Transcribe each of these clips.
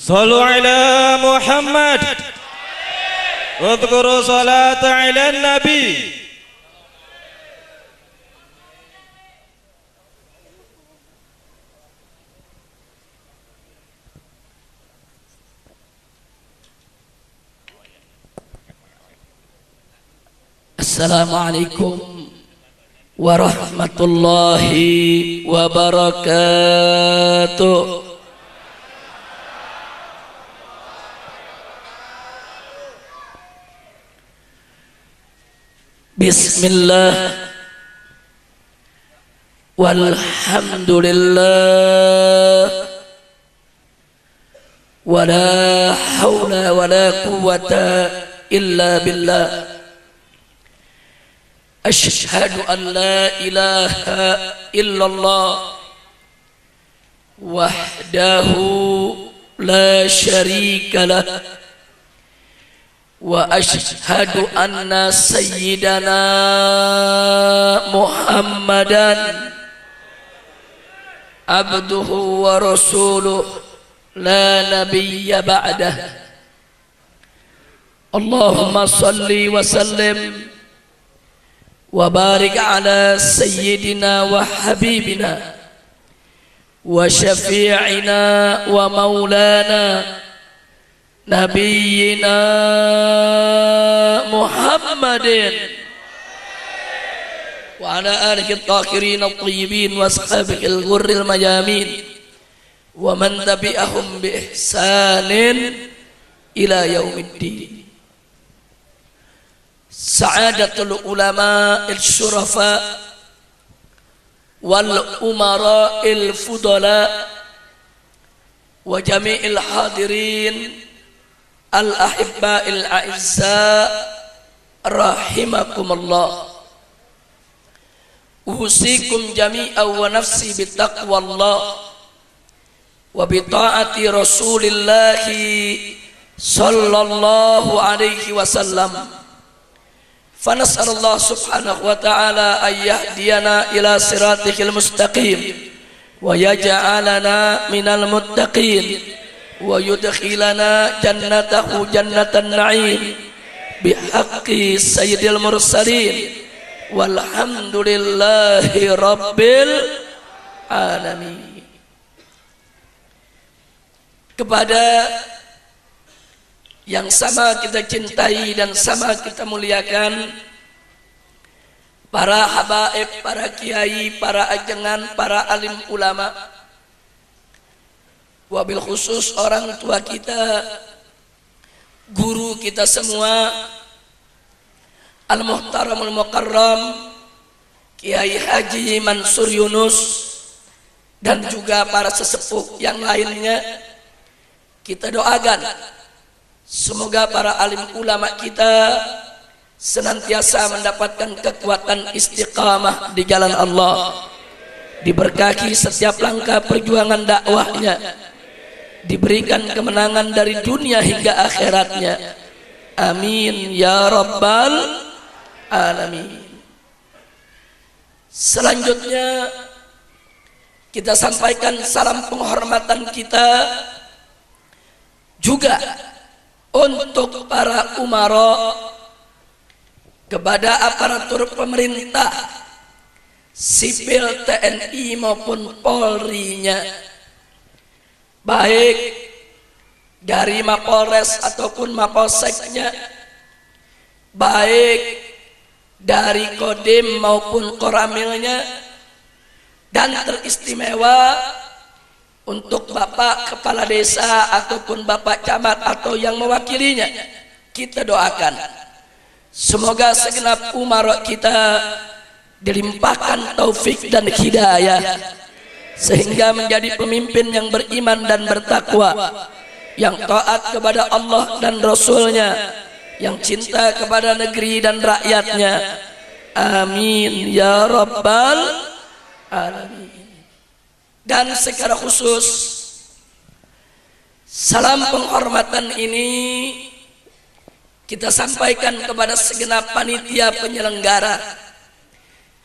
صلوا على محمد واذكروا صلاة على النبي. Assalamualaikum warahmatullahi wabarakatuh. Bismillah walhamdulillah wala hawla wala quwwata illa billah. Asyhadu an la ilaha illallah wahdahu la syarika lah wa asyhadu anna sayyidana Muhammadan abduhu wa rasuluh la nabiyya ba'dah. Allahumma salli wa sallim wa barik ala sayyidina wa habibina wa syafi'ina wa maulana nabiyyina Muhammadin wa ala alihi at-tahirin at-tayyibin wa ashabihi al-ghurril mayamin wa man tabi'ahum bi ihsanin ila yaumiddin. Sa'adatul ulama al-syurafa wal umara al-fudala wa jami'il hadirin al-ahibba al-a'izza rahimakumullah. Usikum jami'an wa nafsi bitaqwallah wa bita'ati rasulillahi sallallahu alaihi wasallam. Fanas'alullah subhanahu wa ta'ala an yahdiyana ila siratikil mustaqim wa yaj'alana minal muttaqin wa yudkhilana jannatahu jannatan na'im bihaqqi sayyidil mursalin walhamdulillahi rabbil alamin. Kepada yang sama kita cintai dan sama kita muliakan, para habaib, para kiai, para ajengan, para alim ulama, wabil khusus orang tua kita, guru kita semua, al-muhtaramul mukarram Kiai Haji Mansur Yunus, dan juga para sesepuh yang lainnya, kita doakan semoga para alim ulama kita senantiasa mendapatkan kekuatan istiqamah di jalan Allah, diberkahi setiap langkah perjuangan dakwahnya, diberikan kemenangan dari dunia hingga akhiratnya. Amin ya rabbal alamin. Selanjutnya kita sampaikan salam penghormatan kita juga untuk para umara, kepada aparatur pemerintah sipil TNI maupun Polri-nya, baik dari Mapolres ataupun Mapolseknya, baik dari Kodim maupun Koramilnya, dan teristimewa untuk Bapak Kepala Desa ataupun Bapak Camat atau yang mewakilinya. Kita doakan semoga segenap umara kita dilimpahkan taufik dan hidayah, sehingga menjadi pemimpin yang beriman dan bertakwa, yang taat kepada Allah dan Rasulnya, yang cinta kepada negeri dan rakyatnya. Amin ya rabbal alamin. Dan secara khusus salam penghormatan ini kita sampaikan kepada segenap panitia penyelenggara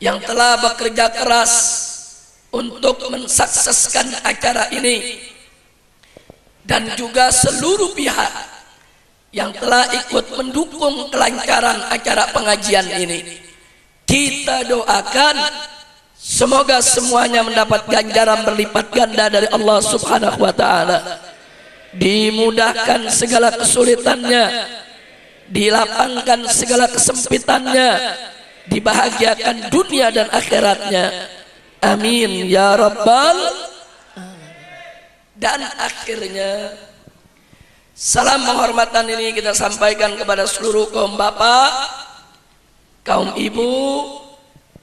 yang telah bekerja keras untuk mensukseskan acara ini, dan juga seluruh pihak yang telah ikut mendukung kelancaran acara pengajian ini. Kita doakan semoga semuanya mendapat ganjaran berlipat ganda dari Allah Subhanahu wa taala. Dimudahkan segala kesulitannya, dilapangkan segala kesempitannya, dibahagiakan dunia dan akhiratnya. Amin ya rabbal. Dan akhirnya salam penghormatan ini kita sampaikan kepada seluruh kaum bapak, kaum ibu,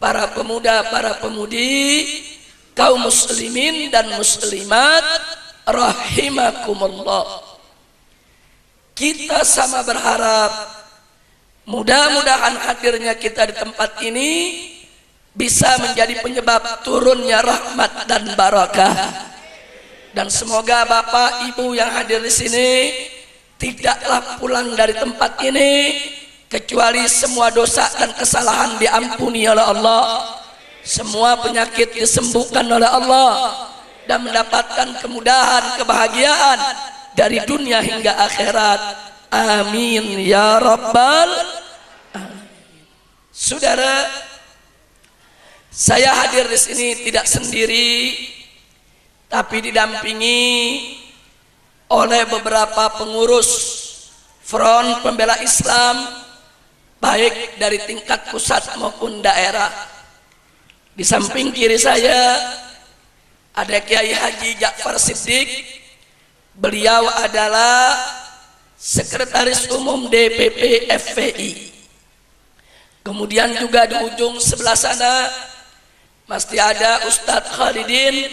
para pemuda, para pemudi, kaum muslimin dan muslimat rahimakumullah. Kita sama berharap mudah-mudahan hadirnya kita di tempat ini bisa menjadi penyebab turunnya rahmat dan barakah. Dan semoga bapak ibu yang hadir di sini tidaklah pulang dari tempat ini kecuali semua dosa dan kesalahan diampuni oleh Allah, semua penyakit disembuhkan oleh Allah, dan mendapatkan kemudahan, kebahagiaan dari dunia hingga akhirat. Amin ya rabbal alamin. Saudara, saya hadir di sini tidak sendiri, tapi didampingi oleh beberapa pengurus Front Pembela Islam, baik dari tingkat pusat maupun daerah. Di samping kiri saya ada Kiai Haji Ja'far Siddiq. Beliau adalah Sekretaris Umum DPP FPI. Kemudian juga di ujung sebelah sana masih ada Ustadz Khalidin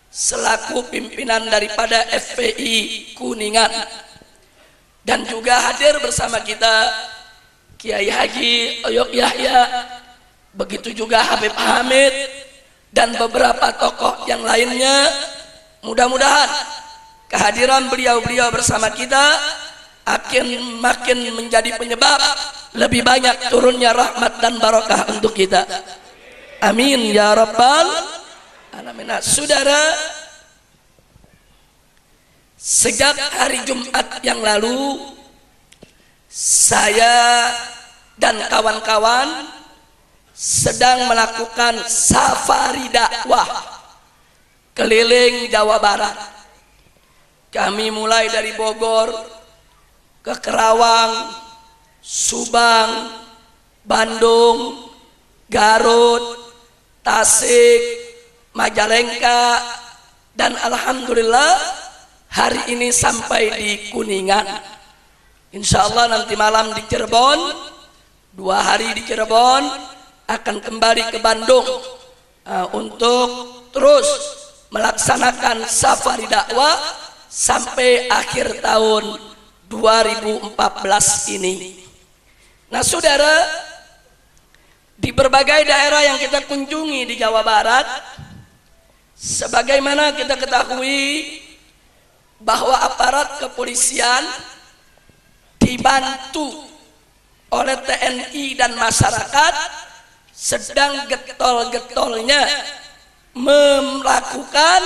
selaku pimpinan daripada FPI Kuningan. Dan juga hadir bersama kita Kiai Haji Oyok Yahya, begitu juga Habib Hamid dan beberapa tokoh yang lainnya. Mudah-mudahan kehadiran beliau-beliau bersama kita akan makin menjadi penyebab lebih banyak turunnya rahmat dan barakah untuk kita. Amin ya rabbal alamin. Saudara, sejak hari Jumat yang lalu saya dan kawan-kawan sedang melakukan safari dakwah keliling Jawa Barat. Kami mulai dari Bogor ke Kerawang, Subang, Bandung, Garut, Tasik, Majalengka, dan alhamdulillah hari ini sampai di Kuningan. Insya Allah nanti malam di Cirebon, 2 hari di Cirebon, akan kembali ke Bandung untuk terus melaksanakan safari dakwah sampai akhir tahun 2014 ini. Nah saudara, di berbagai daerah yang kita kunjungi di Jawa Barat, sebagaimana kita ketahui bahwa aparat kepolisian dibantu oleh TNI dan masyarakat sedang getol-getolnya melakukan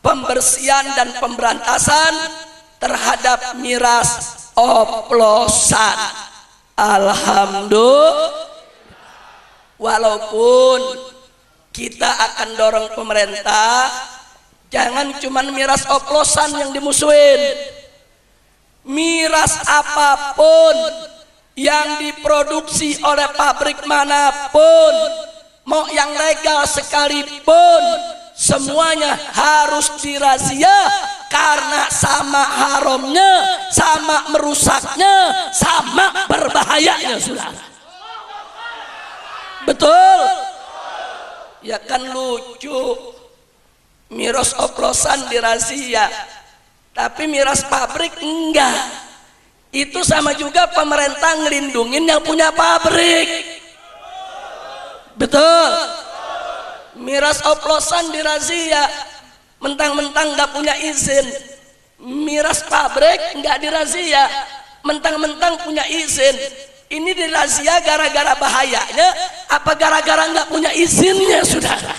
pembersihan dan pemberantasan terhadap miras oplosan. Alhamdulillah. Walaupun kita akan dorong pemerintah jangan cuma miras oplosan yang dimusuhin. Miras apapun yang diproduksi oleh pabrik manapun, mau yang legal sekalipun, semuanya harus dirazia karena sama haramnya, sama merusaknya, sama berbahayanya, saudara. Betul? Ya kan lucu, miras oplosan dirazia, tapi miras pabrik enggak. Itu sama juga pemerintah ngelindungin yang punya pabrik. Betul? Miras oplosan dirazia, mentang-mentang enggak punya izin. Miras pabrik enggak dirazia, mentang-mentang punya izin. Ini dirazia gara-gara bahayanya, apa gara-gara nggak punya izinnya, saudara?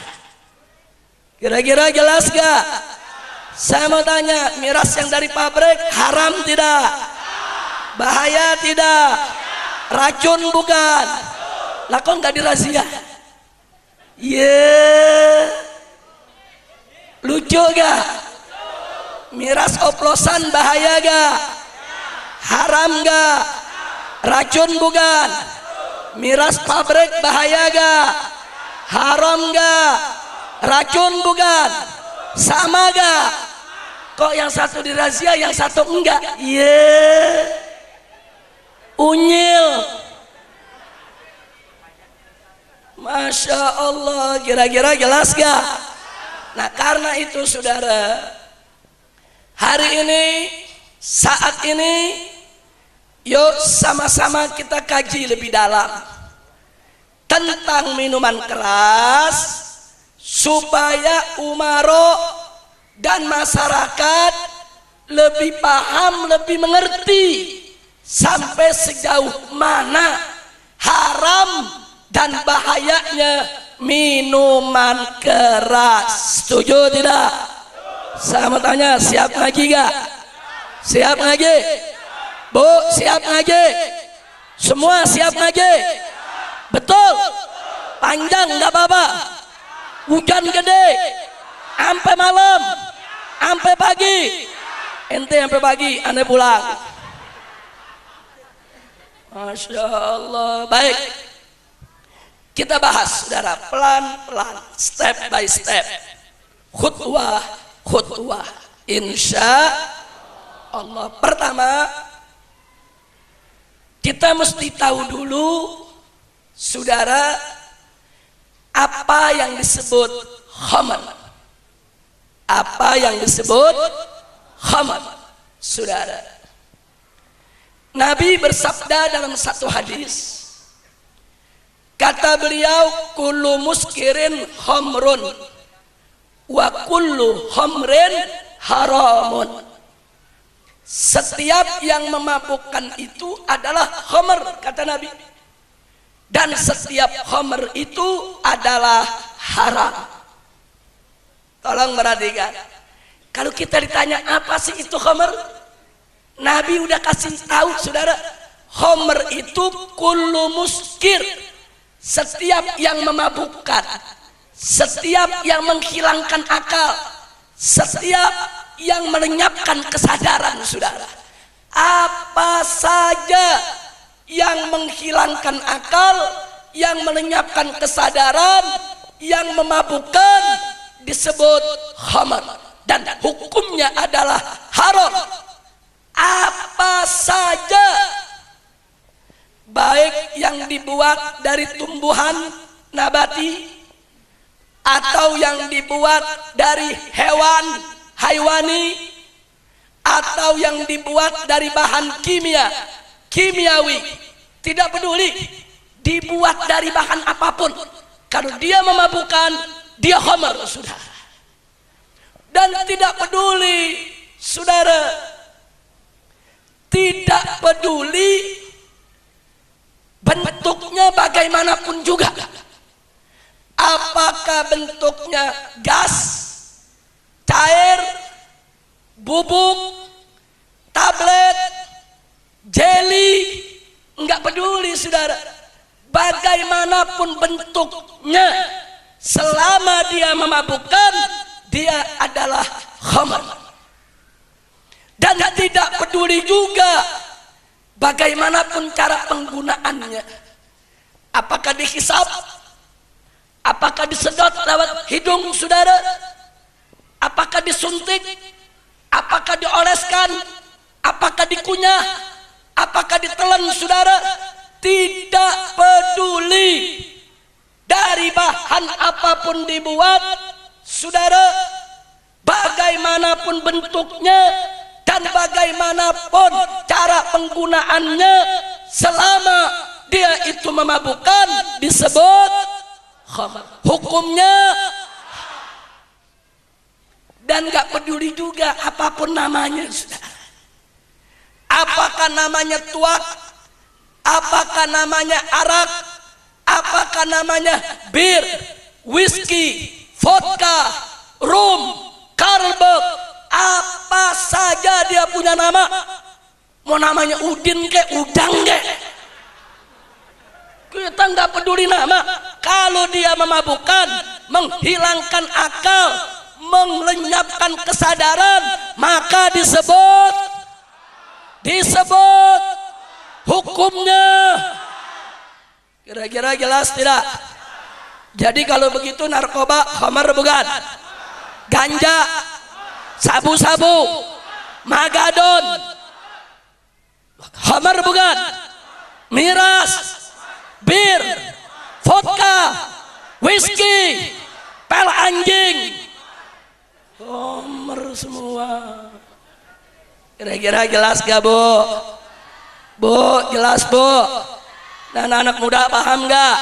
Kira-kira jelas gak? Saya mau tanya, miras yang dari pabrik haram tidak? Bahaya tidak? Racun bukan? Lah kok nggak dirazia? Lucu gak? Miras oplosan bahaya gak? Haram gak? Racun bukan? Miras pabrik bahaya gak? Haram gak? Racun bukan? Sama gak? Kok yang satu dirazia, yang satu enggak? Unyil. Masya Allah, kira-kira jelas gak? Nah karena itu saudara, hari ini, saat ini, yuk sama-sama kita kaji lebih dalam tentang minuman keras, supaya umaro dan masyarakat lebih paham, lebih mengerti sampai sejauh mana haram dan bahayanya minuman keras. Setuju tidak? Saya mau tanya, siap ngaji gak? Siap ngaji? Bu, siap ngaji? Semua siap ngaji? Betul? Panjang gak apa-apa? Hujan gede sampai malam, sampai pagi. Ente sampai pagi, ane pulang. Masya Allah. Baik, kita bahas saudara, pelan-pelan, step by step, khutwah khutwah, insya Allah. Pertama, kita mesti tahu dulu saudara, apa yang disebut khamr. Apa yang disebut khamr, saudara. Nabi bersabda dalam satu hadis, kata beliau, kullu muskirin khamrun wa kullu khamrin haramun. Setiap yang memabukkan itu adalah khamr, kata Nabi, dan setiap khamr itu adalah haram. Tolong perhatikan, kalau kita ditanya apa sih itu khamr, Nabi udah kasih tahu saudara, khamr itu kullu muskir, setiap yang memabukkan, setiap yang menghilangkan akal, setiap yang melenyapkan kesadaran saudara. Apa saja yang menghilangkan akal, yang melenyapkan kesadaran, yang memabukkan, disebut khamr, dan hukumnya adalah haram. Apa saja, baik yang dibuat dari tumbuhan nabati atau yang dibuat dari hewan haiwani atau yang dibuat dari bahan kimiawi, tidak peduli dibuat dari bahan apapun, kalau dia memabukkan, dia khamr, saudara. Dan tidak peduli saudara, tidak peduli bentuknya bagaimanapun juga, apakah bentuknya gas, cair, bubuk, tablet, jelly, enggak peduli saudara, bagaimanapun bentuknya, selama dia memabukkan, dia adalah khamr. Dan tidak peduli juga bagaimanapun cara penggunaannya, apakah dihisap, apakah disedot lewat hidung saudara, apakah disuntik, apakah dioleskan, apakah dikunyah, apakah ditelan saudara, tidak peduli dari bahan apapun dibuat saudara, bagaimanapun bentuknya dan bagaimanapun cara penggunaannya, selama dia itu memabukkan, disebut khamr, hukumnya. Dan gak peduli juga apapun namanya saudara, apakah namanya tuak, apakah namanya arak, apakah namanya bir, whisky, vodka, rum, Carlsberg, ada dia punya nama, mau namanya Udin kek, Udang kek, kita nggak peduli nama. Kalau dia memabukkan, menghilangkan akal, melenyapkan kesadaran, maka disebut hukumnya. Kira-kira jelas tidak? Jadi kalau begitu narkoba, khamar bukan? Ganja, sabu-sabu, magadon, khamar bukan? Miras, bir, vodka, whisky, pel anjing, khamar semua. Kira-kira jelas gak bu? Bu, jelas bu? Dan anak muda paham gak?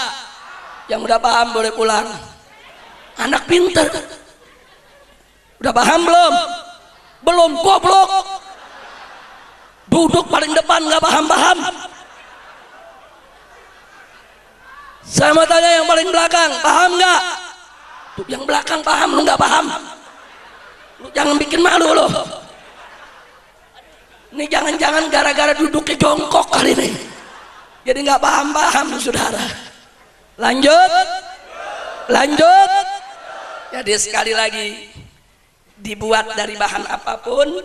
Yang udah paham boleh pulang. Anak pinter udah paham belum? Belum, goblok. Duduk paling depan gak paham-paham. Saya mau tanya yang paling belakang, paham gak? Tuh, yang belakang paham, lu gak paham. Lu jangan bikin malu lu. Ini jangan-jangan gara-gara duduknya jongkok kali ini, jadi nggak paham-paham saudara. Lanjut. Jadi sekali lagi, dibuat dari bahan apapun,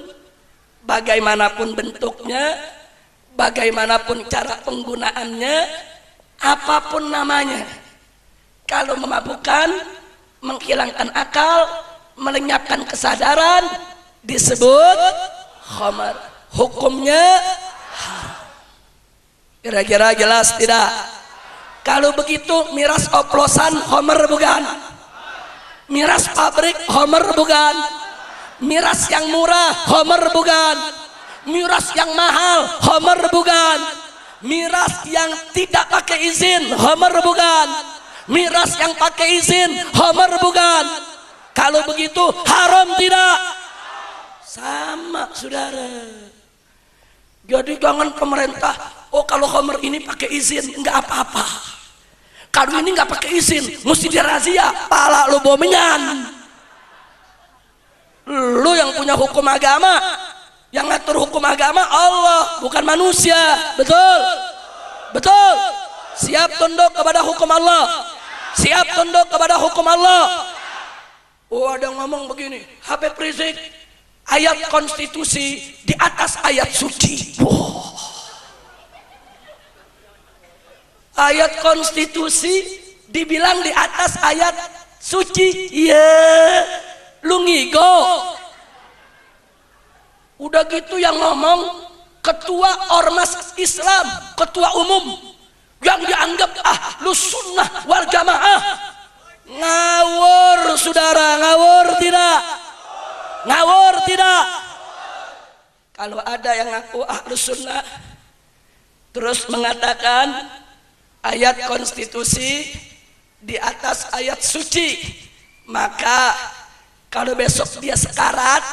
bagaimanapun bentuknya, bagaimanapun cara penggunaannya, apapun namanya, kalau memabukkan, menghilangkan akal, melenyapkan kesadaran, disebut khamar. Hukumnya haram. Kira-kira jelas tidak? Kalau begitu miras oplosan khamar bukan? Miras pabrik khamar bukan? Miras yang murah khamar bukan? Miras yang mahal khamar bukan? Miras yang tidak pakai izin khamar bukan? Miras yang pakai izin khamar bukan? Kalau begitu haram tidak? Sama saudara. Jadi jangan pemerintah, oh kalau khamar ini pakai izin nggak apa-apa, kalau ini nggak pakai izin mesti dirazia, pala lu bomengan. Lu yang punya hukum agama, yang ngatur hukum agama Allah, bukan manusia. Betul. Siap tunduk kepada hukum Allah, siap tunduk kepada hukum Allah. Oh ada yang ngomong begini, Habib Rizik, ayat konstitusi di atas ayat suci. Wow. Ayat konstitusi dibilang di atas ayat suci. Iya, lu ngigo. Udah gitu yang ngomong ketua ormas Islam, ketua umum yang dianggap ahlus sunnah wal jamaah. Ngawur saudara, ngawur tidak? Ngawur tidak? Kalau ada yang ngaku ahlus sunnah terus mengatakan ayat konstitusi di atas ayat suci, maka kalau besok dia sekarat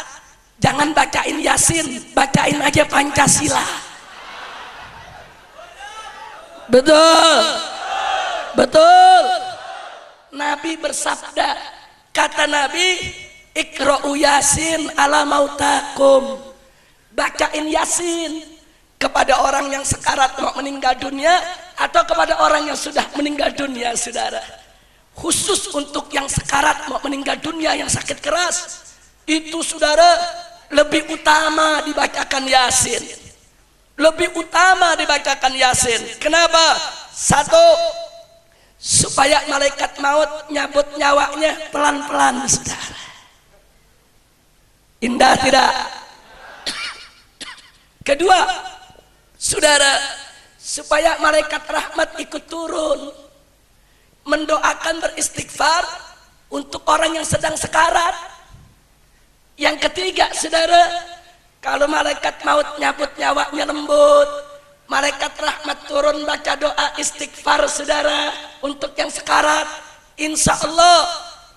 jangan bacain Yasin, bacain aja Pancasila. Betul. Nabi bersabda, kata Nabi, Iqra'u Yasin ala mautakum, bacain Yasin kepada orang yang sekarat mau meninggal dunia atau kepada orang yang sudah meninggal dunia. Saudara, khusus untuk yang sekarat mau meninggal dunia yang sakit keras, itu saudara lebih utama dibacakan Yasin, lebih utama dibacakan Yasin. Kenapa? Satu, supaya malaikat maut nyabut nyawanya pelan-pelan saudara. Indah tidak? Kedua, saudara, supaya malaikat rahmat ikut turun mendoakan, beristighfar untuk orang yang sedang sekarat. Yang ketiga, saudara, kalau malaikat maut nyabut nyawanya lembut, malaikat rahmat turun baca doa istighfar saudara untuk yang sekarat, insya Allah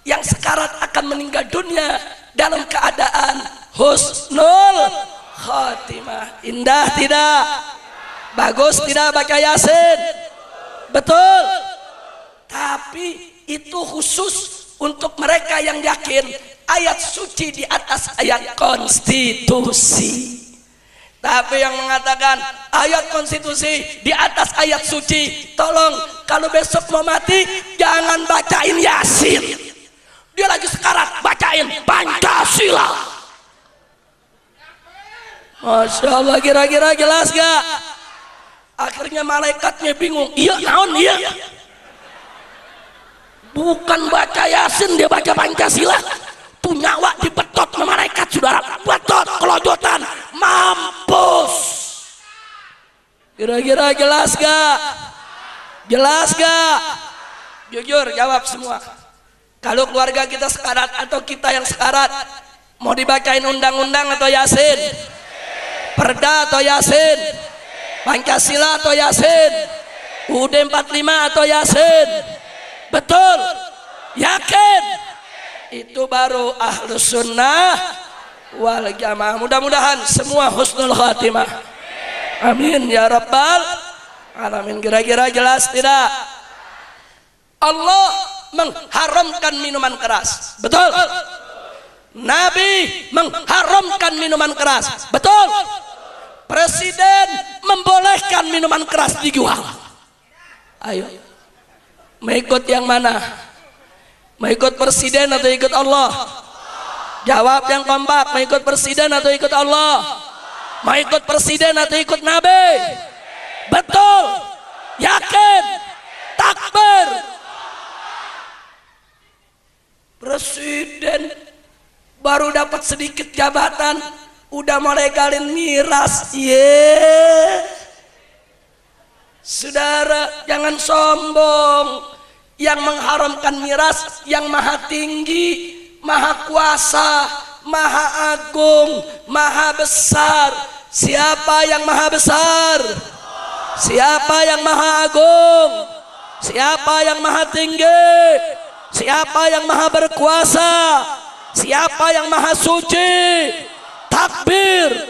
yang sekarat akan meninggal dunia dalam keadaan husnul khatimah. Indah tidak? Bagus tidak baca Yasin? Betul. Tapi itu khusus untuk mereka yang yakin ayat suci di atas ayat konstitusi. Tapi yang mengatakan ayat konstitusi di atas ayat suci, tolong kalau besok mau mati jangan bacain Yasin. Dia lagi sekarat bacain Pancasila. Masya Allah, kira-kira jelas gak? Akhirnya malaikatnya bingung. Iya naon iya. Bukan baca Yasin, dia baca Pancasila. Tuh nyawa dibetot sama malaikat, saudara. Betot, kelojotan, mampus. Kira-kira jelas gak? Jelas gak? Jujur jawab semua. Kalau keluarga kita sekarat atau kita yang sekarat, mau dibacain undang-undang atau Yasin? Perda atau Yasin? Pancasila atau Yasin? UUD 45 atau Yasin? Betul? Yakin? Itu baru ahlus sunnah wal jamaah. Mudah-mudahan semua husnul khatimah. Amin ya rabbal alamin. Kira-kira jelas tidak? Allah mengharamkan minuman keras. Betul? Nabi mengharamkan minuman keras. Betul? Presiden membolehkan minuman keras dijual. Ayo, mau ikut yang mana? Mau ikut presiden atau ikut Allah? Jawab yang kompak. Mau ikut presiden atau ikut Allah? Mau ikut presiden atau ikut Nabi? Betul? Yakin? Takbir? Presiden baru dapat sedikit jabatan udah mau legalin miras. Saudara, jangan sombong. Yang mengharamkan miras yang maha tinggi, maha kuasa, maha agung, maha besar. Siapa yang maha besar? Siapa yang maha agung? Siapa yang maha tinggi? Siapa yang maha berkuasa? Siapa yang maha suci? Takbir.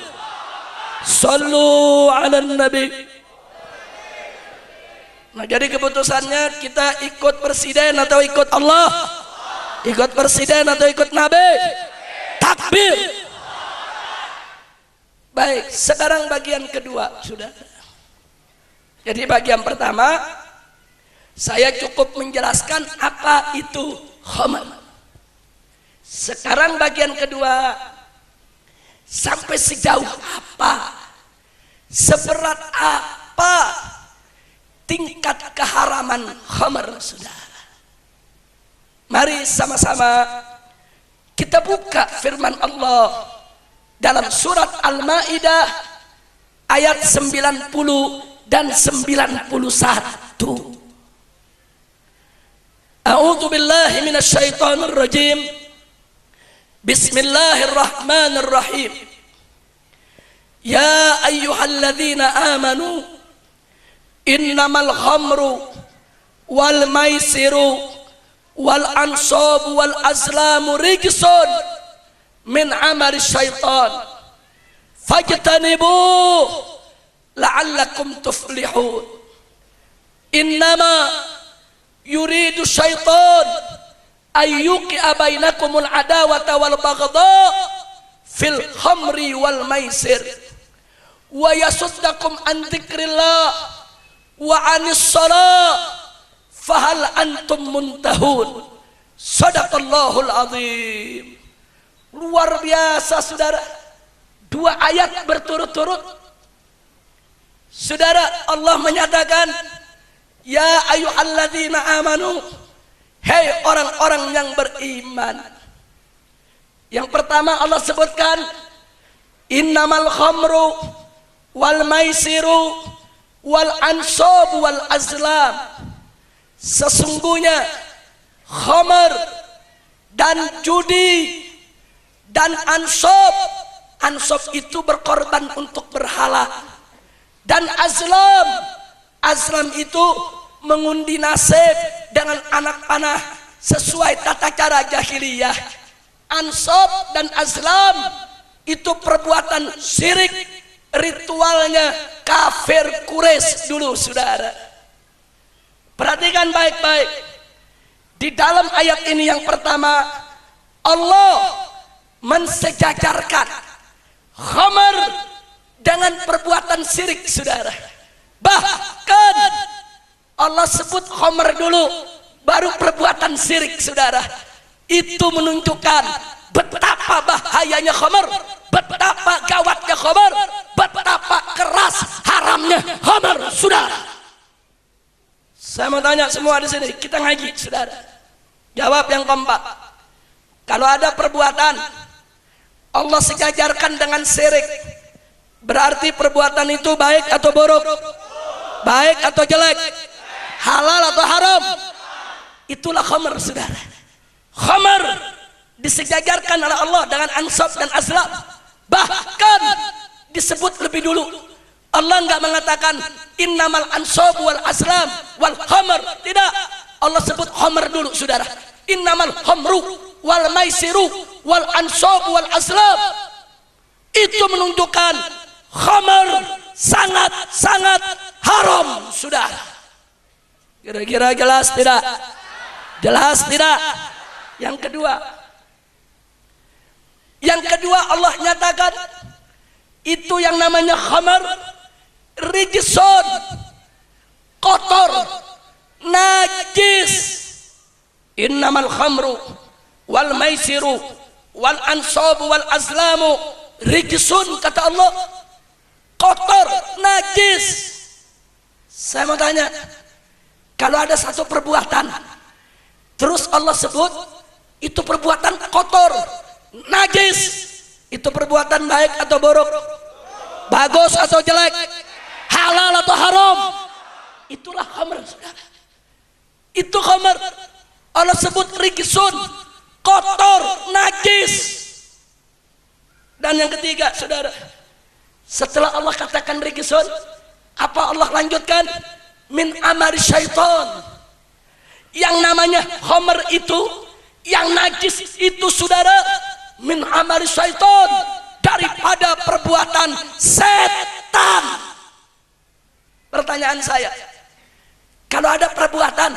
Sallu ala nabi. Nah, jadi keputusannya kita ikut presiden atau ikut Allah? Ikut presiden atau ikut Nabi? Takbir. Baik, sekarang bagian kedua sudah. Jadi bagian pertama saya cukup menjelaskan apa itu khamar. Sekarang bagian kedua, sampai sejauh apa, seberat apa tingkat keharaman khamar, saudara. Mari sama-sama kita buka firman Allah dalam surat Al-Maidah ayat 90 dan 91. A'udzu billahi minasyaitonir rajim. Bismillahirrahmanirrahim. Ya ayyuhalladzina amanu innamal khamru wal maisiru wal ansabu wal azlamu rijsun min amali syaitan fajtanibuh la'allakum tuflihun. Innama yuridu syaitan ayyuqi'a bainakumul adawata wal baghdha fil khamri wal maisir wa yasuddakum an dzikrillah wa anis salat fahal antum muntahun. Sadaqallahul azim. Luar biasa, saudara. Dua ayat berturut-turut, saudara, Allah menyatakan ya ayyuhalladzina amanu, hei orang-orang yang beriman. Yang pertama Allah sebutkan innamal khamru wal maisiru wal ansab wal azlam. Sesungguhnya khamar dan judi dan ansab itu berkorban untuk berhala, dan azlam itu mengundi nasib dengan anak panah sesuai tata cara jahiliyah. Ansab dan azlam itu perbuatan syirik, ritualnya kafir Quraisy dulu, saudara. Perhatikan baik-baik. Di dalam ayat ini yang pertama Allah mensejajarkan khamar dengan perbuatan syirik, saudara. Bahkan Allah sebut khamar dulu, baru perbuatan syirik, saudara. Itu menunjukkan betapa bahayanya khamar, betapa gawatnya khamar, betapa keras haramnya khamar, saudara. Saya mau tanya semua di sini, kita ngaji, saudara. Jawab yang keempat. Kalau ada perbuatan Allah sejajarkan dengan syirik, berarti perbuatan itu baik atau buruk? Baik atau jelek? Halal atau haram? Itulah khamar, saudara. Khamar disejajarkan oleh Allah dengan ansab dan azlam. Bahkan disebut lebih dulu. Allah enggak mengatakan innamal ansab wal azlam wal khamar. Tidak. Allah sebut khamar dulu, saudara. Innamal khamru wal maisiru wal ansab wal azlam. Itu menunjukkan khamar sangat-sangat haram, saudara. Kira-kira jelas tidak? Jelas tidak? Yang kedua Allah nyatakan itu yang namanya khamar rijsun, kotor, najis. Innamal khamru wal maisiru wal ansabu wal azlamu rijsun, kata Allah, kotor, najis. Saya mau tanya, kalau ada satu perbuatan terus Allah sebut itu perbuatan kotor, najis, itu perbuatan baik atau buruk? Bagus atau jelek? Halal atau haram? Itulah khamar, saudara. Itu khamar. Allah sebut rijsun, kotor, najis. Dan yang ketiga, saudara, setelah Allah katakan rijsun, apa Allah lanjutkan? Min amari syaitan. Yang namanya khamar itu, yang najis itu, saudara, min amari syaitan, daripada perbuatan setan. Pertanyaan saya, kalau ada perbuatan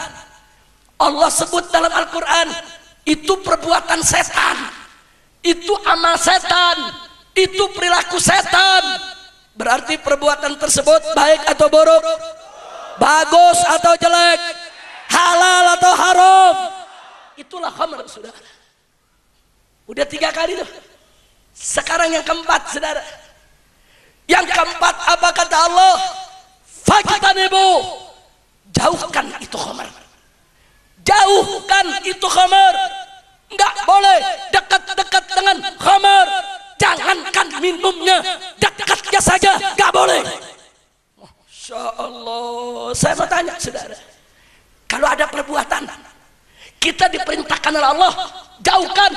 Allah sebut dalam Al-Quran itu perbuatan setan, itu amal setan, itu perilaku setan, berarti perbuatan tersebut baik atau buruk? Bagus atau jelek? Halal atau haram? Itulah khamar, saudara. Udah 3 kali tuh. Sekarang yang keempat, saudara. Yang keempat apa kata Allah? Fajtanibu, jauhkan itu khamar. Jauhkan itu khamar. Enggak boleh dekat-dekat dengan khamar. Jangankan minumnya, dekatnya saja enggak boleh. Masya Allah. Saya mau tanya, saudara, kalau ada perbuatan kita diperintahkan oleh Allah, jauhkan,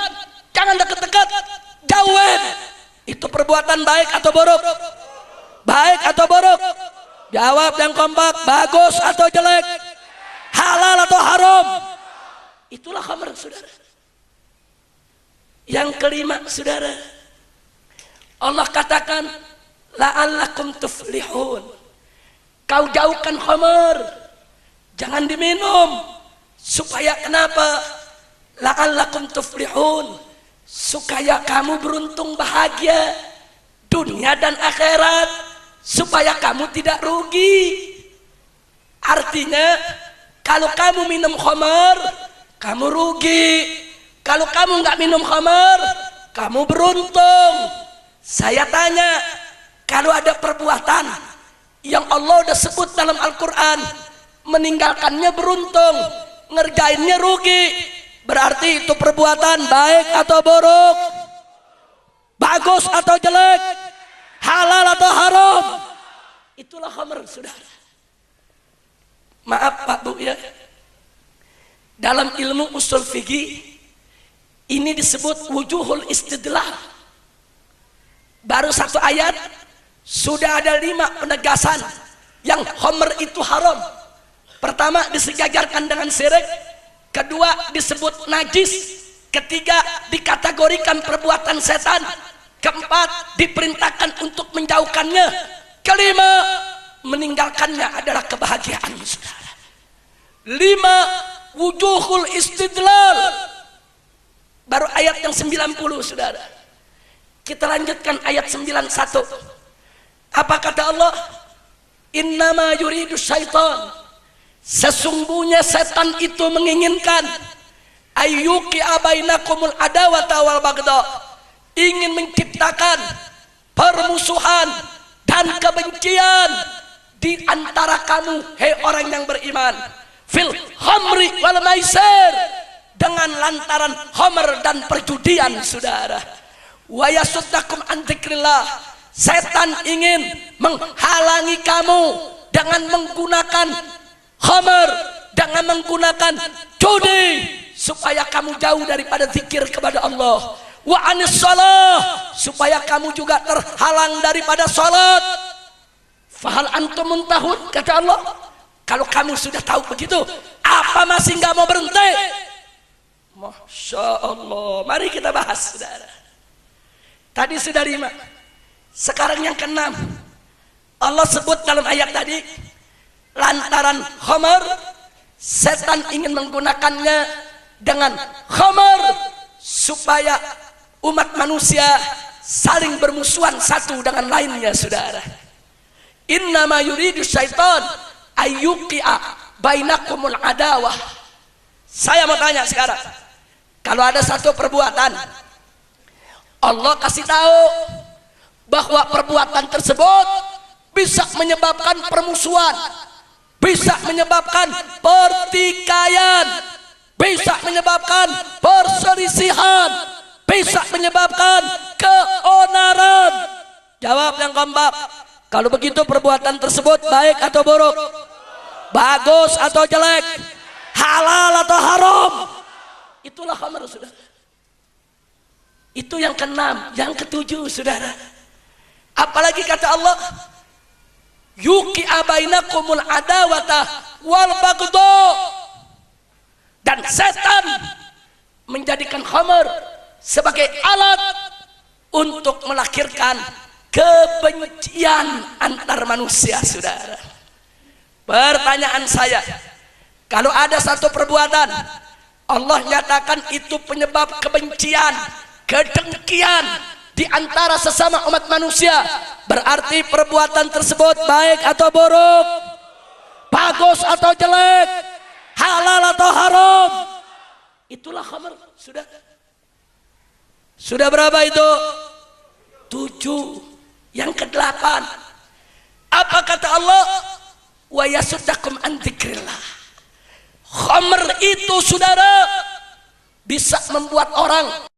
jangan dekat-dekat, jauhin. Itu perbuatan baik atau buruk? Baik atau buruk? Jawab yang kompak. Bagus atau jelek? Halal atau haram? Itulah khamar, saudara. Yang kelima, saudara, Allah katakan la'allakum tuflihun. Kau jauhkan khamar, jangan diminum. Supaya kenapa? La'allakum tuflihun, supaya kamu beruntung bahagia dunia dan akhirat, supaya kamu tidak rugi. Artinya kalau kamu minum khamar, kamu rugi. Kalau kamu nggak minum khamar, kamu beruntung. Saya tanya, kalau ada perbuatan yang Allah udah sebut dalam Al-Quran, meninggalkannya beruntung, ngerjainnya rugi, berarti itu perbuatan baik atau buruk? Bagus atau jelek? Halal atau haram? Itulah khamar, saudara. Maaf Pak Bu ya, dalam ilmu usul fikih ini disebut wujuhul istidlal. Baru 1 ayat sudah ada 5 penegasan yang khamar itu haram. Pertama, disejajarkan dengan syirik. Kedua, disebut najis. Ketiga, dikategorikan perbuatan setan. Keempat, diperintahkan untuk menjauhkannya. Kelima, meninggalkannya adalah kebahagiaan, saudara. 5, wujuhul istidlal. Baru ayat yang 90, saudara. Kita lanjutkan ayat 91. Apa kata Allah? Innama yuridu syaitan, sesungguhnya setan itu menginginkan ayyuki abainakumul adawata wal bagda, ingin menciptakan permusuhan dan kebencian di antara kamu, hei orang yang beriman, fil khamri wal maisir, dengan lantaran khamr dan perjudian, saudara. Wa yasuddakum an dzikrillah, setan ingin menghalangi kamu dengan menggunakan khamr, dengan menggunakan judi, supaya kamu jauh daripada zikir kepada Allah. Wa anis shalah, supaya kamu juga terhalang daripada salat. Fahal antum muntahun, kata Allah. Kalau kamu sudah tahu begitu, apa masih nggak mau berhenti? Masya Allah. Mari kita bahas, saudara. Tadi sudah 5, sekarang yang ke-6. Allah sebut dalam ayat tadi, lantaran khamr, setan ingin menggunakannya dengan khamr supaya umat manusia saling bermusuhan satu dengan lainnya, saudara. Innama yuridu syaitan ayyuqi'a bainakumul adawah. Saya mau tanya sekarang, kalau ada satu perbuatan Allah kasih tahu bahwa perbuatan tersebut bisa menyebabkan permusuhan, bisa menyebabkan pertikaian, bisa menyebabkan perselisihan, bisa menyebabkan keonaran. Jawab yang kompak. Kalau begitu perbuatan tersebut baik atau buruk? Bagus atau jelek? Halal atau haram? Itulah khamr, saudara. Itu yang ke-6. Yang ke-7, saudara, apalagi kata Allah, yuki abainakumul adawata wal bagdo, dan setan menjadikan khamr sebagai alat untuk melahirkan kebencian antar manusia, saudara. Pertanyaan saya, kalau ada satu perbuatan Allah nyatakan itu penyebab kebencian, kedengkian di antara sesama umat manusia, berarti perbuatan tersebut baik atau buruk? Bagus atau jelek? Halal atau haram? Itulah khamr, sudah. Sudah berapa itu? 7. Yang ke-8, apa kata Allah? Wa yasuddakum an dzikrillah. Khamr itu, saudara, bisa membuat orang